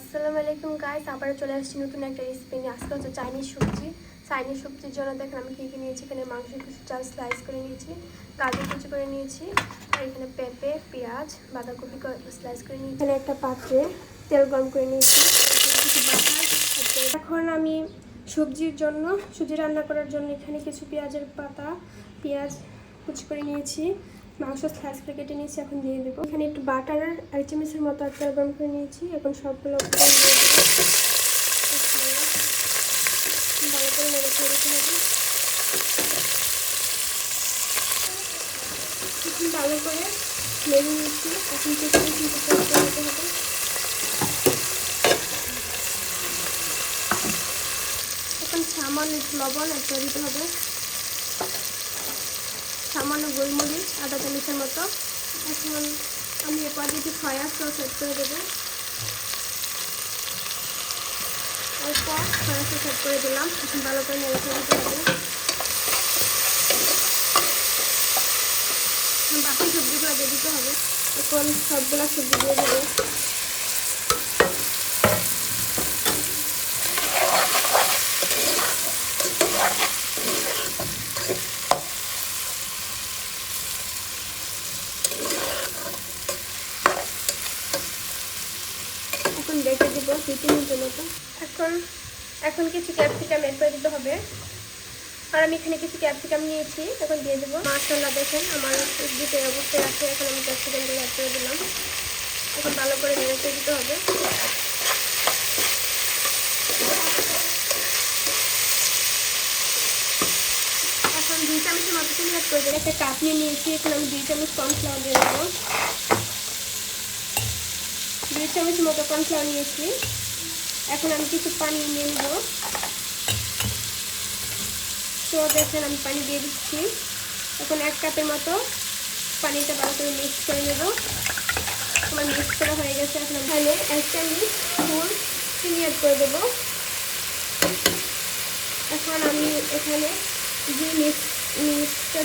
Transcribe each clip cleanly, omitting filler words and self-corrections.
আসসালামু আলাইকুম গাইস, আবার চলে আসছি নতুন একটা রেসিপি নিয়ে। আজকে হচ্ছে চাইনিজ সবজির জন্য দেখেন আমি কী কী নিয়েছি। এখানে মাংস কিছু চাল স্লাইস করে নিয়েছি, গাজর কুচি করে নিয়েছি, আর এখানে পেঁপে, পেঁয়াজ, বাঁধাকপি স্লাইস করে নিয়েছি। এখানে একটা পাত্রে তেল গরম করে নিয়েছি, কিছু বাটার। এখন আমি সবজি রান্না করার জন্য এখানে কিছু পেঁয়াজের পাতা, পেঁয়াজ কুচি করে নিয়েছি, মাংস স্লাইস করে কেটে নিয়েছি, এখন দিয়ে দেবো। এখানে একটু বাটার আর 1 চামচের মতো তেল গরম করে নিয়েছি। এখন সবগুলো ভালো করে নেড়ে ছেড়ে দিতে হবে। ভালো করে নেড়ে নিয়েছি, এখন নিতে হবে। এখন সামান্য লবণ অ্যাড করে দিতে হবে, সামান্য গোলমরিচ 1/2 চামচের মতো। এখন আমি এরপর কিছু সয়া সস অ্যাড করে দেবো, অল্প সয়া সস অ্যাড করে দিলাম। এখন ভালো করে নেড়ে ছেড়ে দিতে হবে। বাকি সবজিগুলো দিয়ে দিতে হবে। এখন সবগুলো সবজি দিয়ে দেবো। এখন রেখে দেবো 2-3 মিনিটের মতো। এখন কিছু ক্যাপসিকাম অ্যাড করে দিতে হবে, আর আমি এখানে কিছু ক্যাপসিকাম নিয়েছি, এখন দিয়ে দেবো। মাশাআল্লাহ, দেখেন আমার দিতে অবস্থায় আছে। এখন আমি ক্যাপসিকামগুলো অ্যাড করে দিলাম। এখন ভালো করে নেড়ে দিতে হবে। এখন 2 চামচের মতো চিনি অ্যাড করে দেবো। একটা কাপ নিয়েছি, এখন আমি 2 চামচ কর্নফ্লাওয়ার দিয়ে দেবো। 2 চামচের মতো কর্নফ্লাওয়ার নিয়েছি, এখন আমি কিছু পানি নিয়ে নেব। তো দেখেন আমি পানি দিয়ে দিচ্ছি। এখন 1 কাপের মতো পানিটা ভালো করে মিক্স করে নেব। আমার মিক্স করা হয়ে গেছে। এখন আমি এখানে 1 চামচ ফুল চিনি অ্যাড করে দেবো। এখন আমি এখানে যে মিক্সটা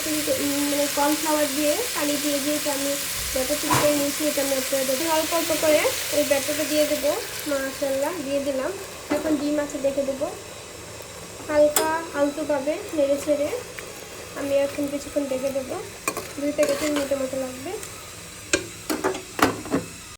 মানে কর্নফ্লাওয়ার দিয়ে পানি দিয়ে যেহেতু আমি ব্যাটার তৈরি করে নিয়েছি, এটা আমি অ্যাড করে দেবো। অল্প অল্প করে ওই ব্যাটারটা দিয়ে দেবো। মাশাআল্লাহ, দিয়ে দিলাম। এখন ডিম আছে দেখে দেবো। হালকা আলতোভাবে নেড়ে ছেড়ে আমি এখন কিছুক্ষণ রেখে দেবো। 2 থেকে 3 মিনিটের মতো লাগবে।